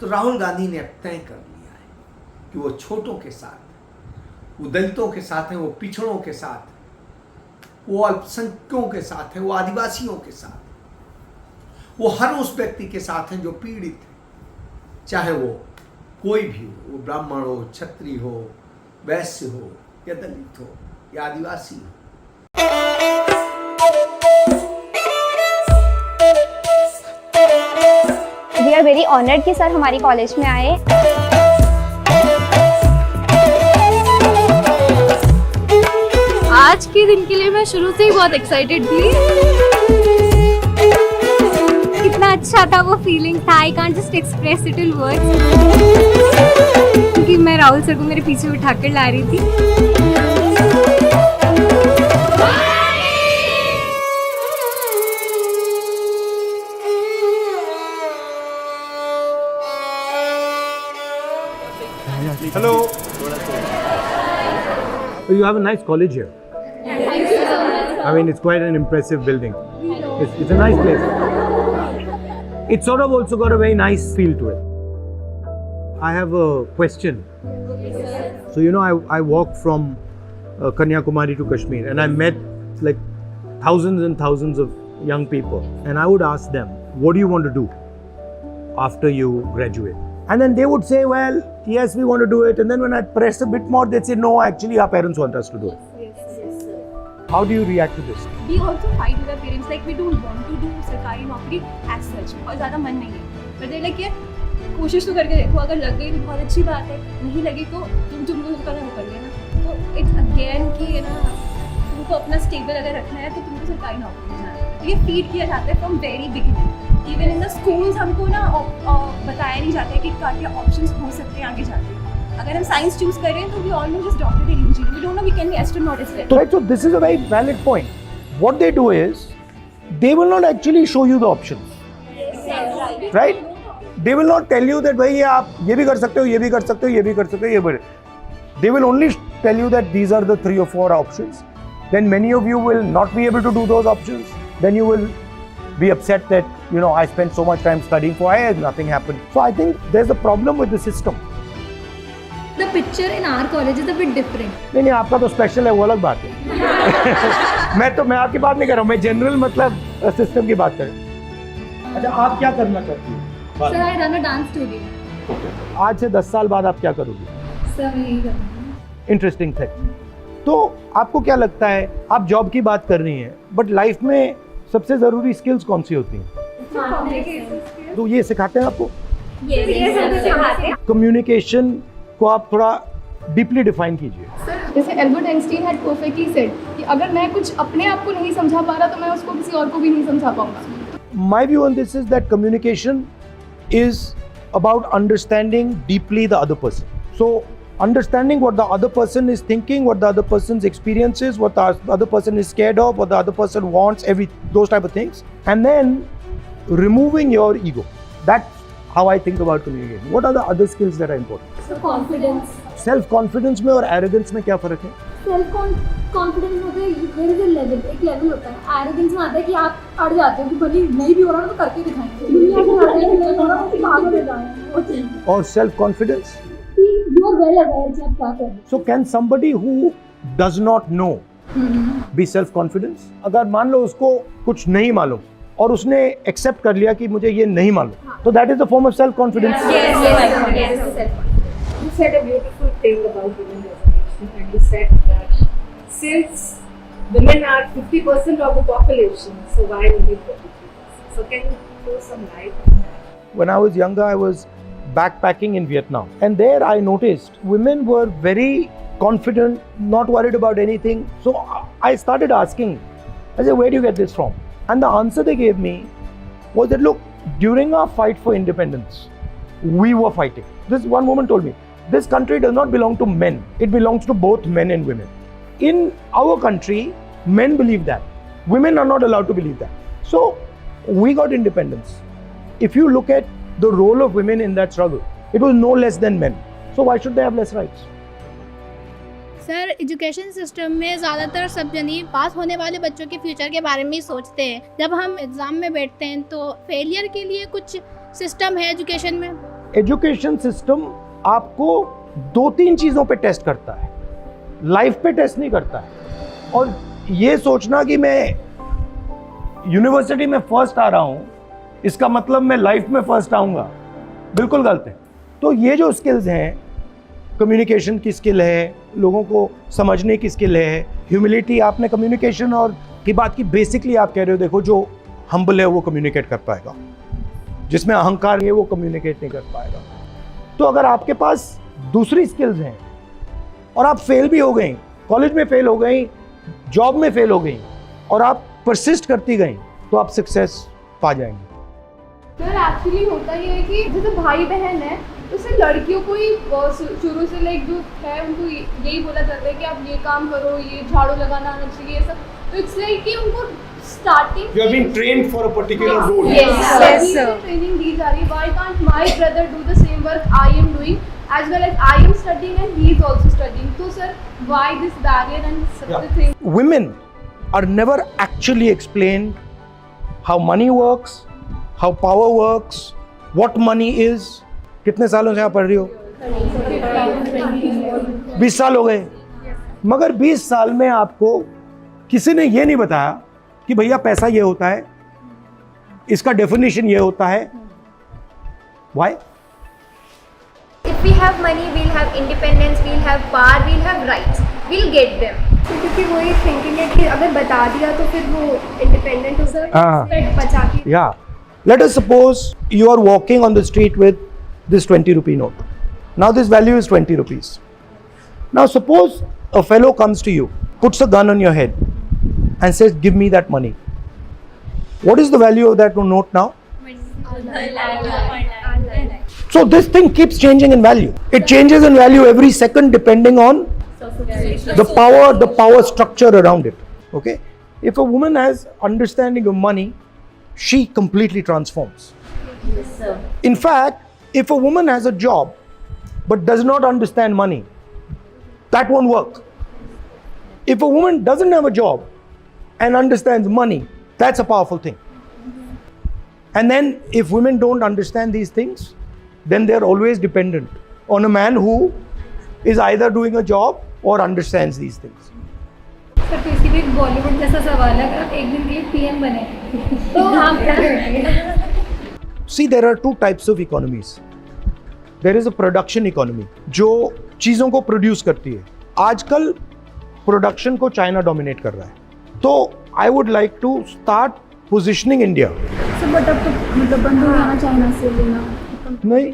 तो राहुल गांधी ने अब तय कर लिया है कि वो छोटों के साथ, वो दलितों के साथ है, वो पिछड़ों के साथ, वो अल्पसंख्यकों के साथ है, वो आदिवासियों के साथ, वो हर उस व्यक्ति के साथ है जो पीड़ित है, चाहे वो कोई भी हो, वो ब्राह्मण हो, क्षत्रिय हो, वैश्य हो, या दलित हो, या आदिवासी हो। वी आर वेरी ऑनर्ड कि सर हमारी कॉलेज में आए। आज के दिन के लिए मैं शुरू से ही बहुत एक्साइटेड थी। कितना अच्छा था वो फीलिंग था, I can't just express it in words. क्योंकि मैं राहुल सर को मेरे पीछे उठा कर ला रही थी। Hello. You have a nice college here. I mean, it's quite an impressive building. It's a nice place. It's sort of also got a very nice feel to it. I have a question. So, you know, I walked from Kanyakumari to Kashmir, and I met like thousands and thousands of young people. And I would ask them, what do you want to do after you graduate? And then they would say, well, yes, we want to do it. And then when I press a bit more, they'd say, no, actually our parents want us to do it. Yes, sir. How do you react to this? We also fight with our parents, like we don't want to do सरकारी नौकरी as such, और ज़्यादा मन नहीं है। पर they like ये कोशिश तो करके देखो, अगर लग गई तो बहुत अच्छी बात है, नहीं लगी तो तुमको उसका काम कर लेना। तो it's again कि है ना, तुमको अपना स्टेबल अगर रखना है तो तुमको सरकारी नौकरी में जाना है। तो ये फीड किया जाता है from very beginning. Even in the schools हमको ना बताया नहीं जाता है कि क्या ऑप्शंस हो सकते हैं आगे जाके। अगर हम साइंस चूज करें तो we all know just doctor and engineer, we don't know we can be astronaut as well. So this is a very valid point. What they do is, they will not actually show you the options. Right? They will not tell you that भाई आप ये भी कर सकते हो, ये भी कर सकते हो, ये भी कर सकते हो, ये भी। They will only tell you that these are the 3 or 4 options. Then many of you will not be able to do those options. Then you will be upset that, you know, I spent so much time studying for it, nothing happened. So I think there's a problem with the system. The picture in our college is a bit different. नहीं आपका तो special है, वो अलग बात है। मैं आपकी बात नहीं कर रहा हूँ, मैं जनरल मतलब सिस्टम की बात कर रहा हूँ। अच्छा, आप क्या करना चाहती हो? Sir, I run a dance studio. आज से 10 साल बाद आप क्या करोगी? Sir, मैं यही करूँगी। Interesting thing. तो आपको क्या लगता है, आप जॉब की बात कर रही हैं, बट लाइफ में सबसे जरूरी स्किल्स कौन सी होती हैं? तो ये सिखाते हैं आपको? कम्युनिकेशन को आप थोड़ा डीपली डिफाइन कीजिए। सर, जैसे Albert Einstein had perfectly said कि अगर मैं कुछ अपने आप को नहीं समझा पा रहा तो मैं उसको किसी और को भी नहीं समझा पाऊंगा। My view on this is that communication is about understanding deeply the other person. So understanding what the other person is thinking, what the other person's experience is, what the other person is scared of, what the other person wants, those type of things, and then removing your ego. That's how I think about communication. What are the other skills that are important? So confidence. Self confidence में और arrogance में क्या फर्क है? Self confidence होता है, there is a level, एक level होता है। एरोगेंस में आता है कि आप अड़ जाते हो कि भले नहीं भी हो रहा तो करके दिखाएंगे। दुनिया से आता है कि नहीं हो रहा तो आगे बढ़ जाएंगे। और self confidence? You are well aware कि आप क्या कर रहे हैं। So can somebody who does not know be self confidence? अगर मान लो उसको कुछ नहीं मालूम और उसने एक्सेप्ट कर लिया कि मुझे ये नहीं मालूम, तो that is a form of self confidence. Yes. You said a beautiful thing about women reservation, and you said that since women are 50% of the population, so why only 43%? So can you throw some light on that? When I was younger, I was backpacking in Vietnam, and there I noticed women were very confident, not worried about anything. So I started asking, I said, where do you get this from? And the answer they gave me was that, look, during our fight for independence, we were fighting. This one woman told me, this country does not belong to men. It belongs to both men and women. In our country, men believe that. Women are not allowed to believe that. So we got independence. If you look at the role of women in that struggle, it was no less than men. So why should they have less rights? Sir, education system में ज़्यादातर सब जनी पास होने वाले बच्चों के future के बारे में ही सोचते हैं। जब हम एग्ज़ाम में बैठते हैं तो फेलियर के लिए कुछ सिस्टम है एजुकेशन में? एजुकेशन सिस्टम आपको 2-3 चीज़ों पे टेस्ट करता है, लाइफ पे टेस्ट नहीं करता है। और ये सोचना कि मैं यूनिवर्सिटी में फर्स्ट आ रहा हूँ इसका मतलब मैं लाइफ में फर्स्ट आऊँगा, बिल्कुल गलत है। तो ये जो स्किल्स हैं, कम्युनिकेशन की स्किल है, लोगों को समझने की स्किल है, ह्यूमिलिटी, आपने कम्युनिकेशन और की बात की, बेसिकली आप कह रहे हो देखो जो हम्बल है वो कम्युनिकेट कर पाएगा, जिसमें अहंकार है वो कम्युनिकेट नहीं कर पाएगा। तो अगर आपके पास दूसरी स्किल्स हैं और आप फेल भी हो गई, कॉलेज में फेल हो गई, जॉब में फेल हो गई और आप परसिस्ट करती गई, तो आप सक्सेस पा जाएंगे। सर एक्चुअली होता ये है कि जैसे भाई बहन है तो सिर्फ लड़कियों को ही शुरू से लाइक जो है उनको यही बोला जाता है कि आप ये काम करो, ये झाड़ू लगाना आना चाहिए, ये सब। तो इट्स लाइक कि उनको starting You have been trained for a particular role. yes sir training दी जा रही है। Why can't my brother do the same work I am doing as well as I am studying and he is also studying? So sir, why this barrier and such a thing? Women are never actually explained how money works, how power works, what money is. कितने सालों से आप पढ़ रही हो? 20 साल हो गए। मगर 20 साल में आपको किसी ने ये नहीं बताया कि भैया पैसा ये होता है, इसका डेफिनेशन ये होता है। Why? If we have money, we'll have independence, we'll have power, we'll have rights. We'll get them. क्योंकि वो ये थिंकिंग है कि अगर बता दिया तो फिर वो इंडिपेंडेंट हो सकता बचा के। Yeah. Let us suppose you are walking on the street with this 20 rupee note. Now this value is 20 rupees. Now suppose a fellow comes to you, puts a gun on your head and says, give me that money. What is the value of that note now? So this thing keeps changing in value. It changes in value every second depending on the power structure around it. Okay? If a woman has understanding of money, she completely transforms. Yes, sir. In fact, if a woman has a job but does not understand money, that won't work. If a woman doesn't have a job and understands money, that's a powerful thing. And then if women don't understand these things, then they're always dependent on a man who is either doing a job or understands these things. Sir तो इसीलिए बॉलीवुड जैसा सवाल है, अगर आप एक दिन के लिए पीएम बने तो आप क्या करेंगे? See, there are two types of economies. There is a production economy, जो चीज़ों को प्रोड्यूस करती है. आजकल प्रोडक्शन को चाइना डोमिनेट कर रहा है. तो I would like to start positioning India. Sir but अब तो मतलब बंद हो गया चाइना से लेना. नहीं,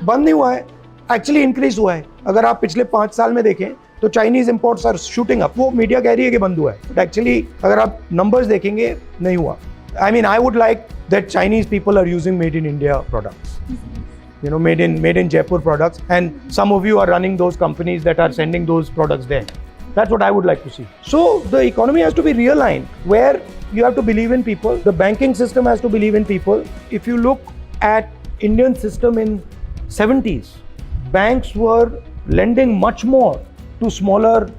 बंद नहीं हुआ है, एक्चुअली इंक्रीज हुआ है. अगर आप पिछले 5 साल में देखें तो Chinese imports are shooting up. वो मीडिया कह रही है कि बंद हुआ है, बट एक्चुअली अगर आप नंबर्स देखेंगे नहीं हुआ. I mean, I would like that Chinese people are using made in India products. You know, made in Jaipur products, and some of you are running those companies that are sending those products there. That's what I would like to see. So the economy has to be realigned, where you have to believe in people. The banking system has to believe in people. If you look at Indian system in 70s, banks were lending much more to smaller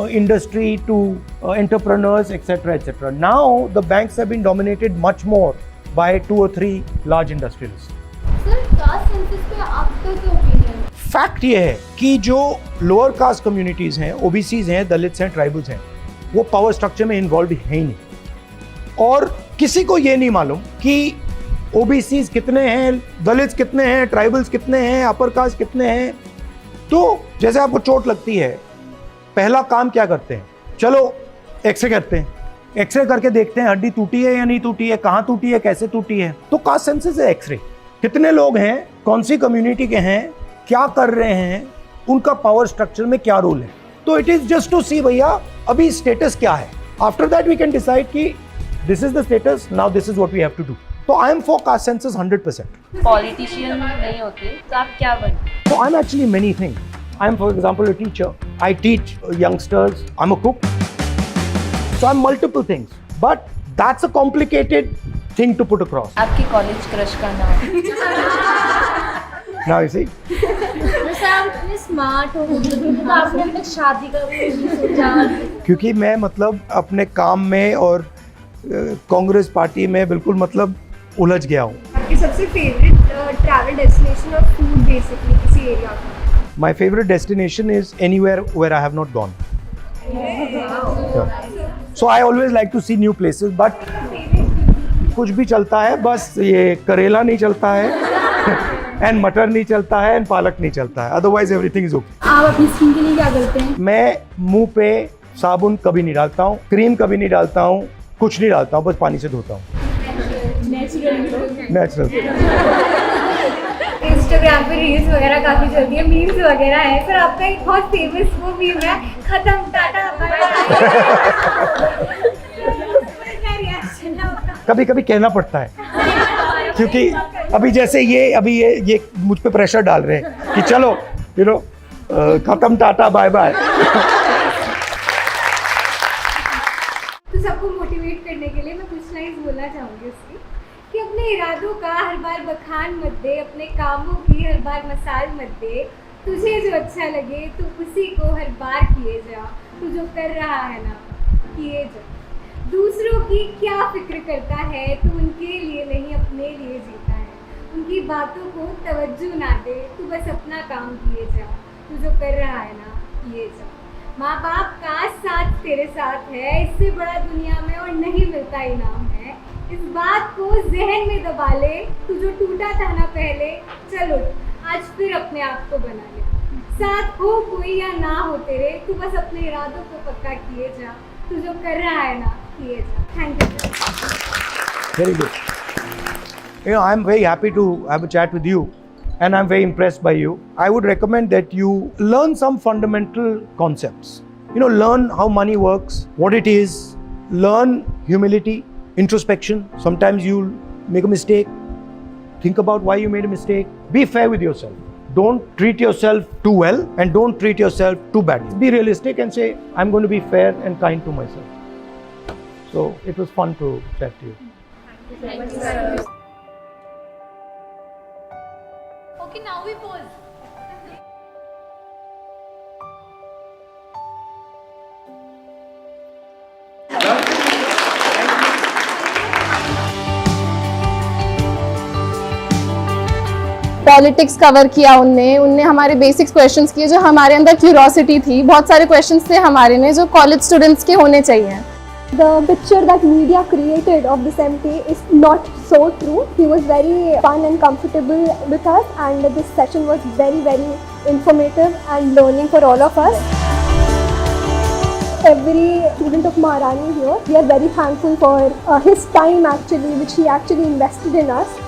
industry, to entrepreneurs, etc., etc. Now the banks have been dominated much more by 2 or 3 large industrialists. Sir caste census पे आपका क्या opinion? Fact ये है कि जो lower caste communities हैं, OBCs हैं, Dalits हैं, ट्राइबल्स हैं, वो पावर स्ट्रक्चर में इन्वॉल्व है ही नहीं. और किसी को ये नहीं मालूम कि ओबीसीज कितने हैं, दलित्स कितने हैं, ट्राइबल्स कितने हैं, अपर कास्ट कितने हैं. तो जैसे आपको चोट लगती है, पहला काम क्या करते हैं? चलो एक्सरे करते हैं, एक्सरे करके देखते हैं हड्डी टूटी है या नहीं टूटी है, कहाँ टूटी है, कैसे टूटी है. तो कास्ट सेंसस है एक्सरे. कितने लोग हैं, कौन सी कम्युनिटी के हैं, क्या कर रहे हैं, उनका पावर स्ट्रक्चर में क्या रोल है. तो it is just to see भैया अभी स्टेटस क्या है. After that we can decide कि this is the status, now this is what we have to do. तो I am for caste census 100%. Politician नहीं होते तो आप क्या बनते? So I'm actually many things. I'm, for example, a teacher. I teach youngsters. I'm a cook. So I'm multiple things. But that's a complicated thing to put across. आपके college crush का नाम? Now you see. वैसे आप इतने smart हो तो आपने अपने शादी का भी सोचा? क्योंकि मैं मतलब अपने काम में और कांग्रेस पार्टी में बिल्कुल मतलब उलझ गया हूँ. आपकी सबसे फेवरेट ट्रैवल डेस्टिनेशन और फूड बेसिकली किसी एरिया का? My favorite destination is anywhere where I have not gone. So I always like to see new places, but कुछ भी चलता है, बस ये करेला नहीं चलता है एंड मटर नहीं चलता है एंड पालक नहीं चलता है, अदरवाइज एवरीथिंग इज ओके। आप अपनी स्किन के लिए क्या करते हैं? मैं मुंह पे साबुन कभी नहीं डालता हूँ, क्रीम कभी नहीं डालता हूँ, कुछ नहीं डालता हूँ, बस पानी से धोता हूँ। नेचुरल। इंस्टाग्राम पे रील्स वगैरह काफी चलती है, मीम्स वगैरह है, सर आपका एक बहुत फेमस वो मीम है, खत्म टाटा बाय बाय। कभी कभी कहना पड़ता है, क्योंकि अभी जैसे ये मुझ पे प्रेशर डाल रहे हैं कि चलो खत्म टाटा बाय बाय। तो सबको मोटिवेट करने के लिए मैं कुछ लाइन्स बोलना चाहूँगी उसकी, कि अपने इरादों का हर बार बखान मत दे, अपने कामों की हर बार मसाल मत दे, तुझे जो अच्छा लगे तू उसी को हर बार किए जा, तू जो कर रहा है ना किए जा। दूसरों की क्या फिक्र करता है, तू उनके लिए नहीं अपने लिए जीता है, उनकी बातों को तवज्जो ना दे, तू बस अपना काम किए जा, तू जो कर रहा है ना किए जा। माँ बाप का साथ तेरे साथ है, इससे बड़ा दुनिया में और नहीं मिलता इनाम है, इस बात को जहन में दबा ले, तू जो टूटा था ना पहले, चल उठ आज फिर अपने आप को बना ले। साथ हो कोई या ना हो तेरे, तू बस अपने इरादों को पक्का किए जा, तू जो कर रहा है ना किए जा। Thank you. Very good. I'm very happy to have a chat with you, and I'm very impressed by you. I would recommend that you learn some fundamental concepts. Learn how money works, what it is, learn humility, introspection. Sometimes you'll make a mistake. Think about why you made a mistake. Be fair with yourself. Don't treat yourself too well and don't treat yourself too badly. Be realistic and say, I'm going to be fair and kind to myself. So it was fun to chat to you. Thank you, sir. Okay, now we pause. Politics cover किया उनने हमारे basics questions किए, जो हमारे अंदर curiosity थी। बहुत सारे क्वेश्चंस थे हमारे में जो कॉलेज स्टूडेंट्स के होने चाहिए। The picture that media created of this MT is not so true. He was very fun and comfortable with us, and this session was very, very informative and learning for all of us. Every student of Maharani here, we are very thankful for his time actually, which he actually invested in us.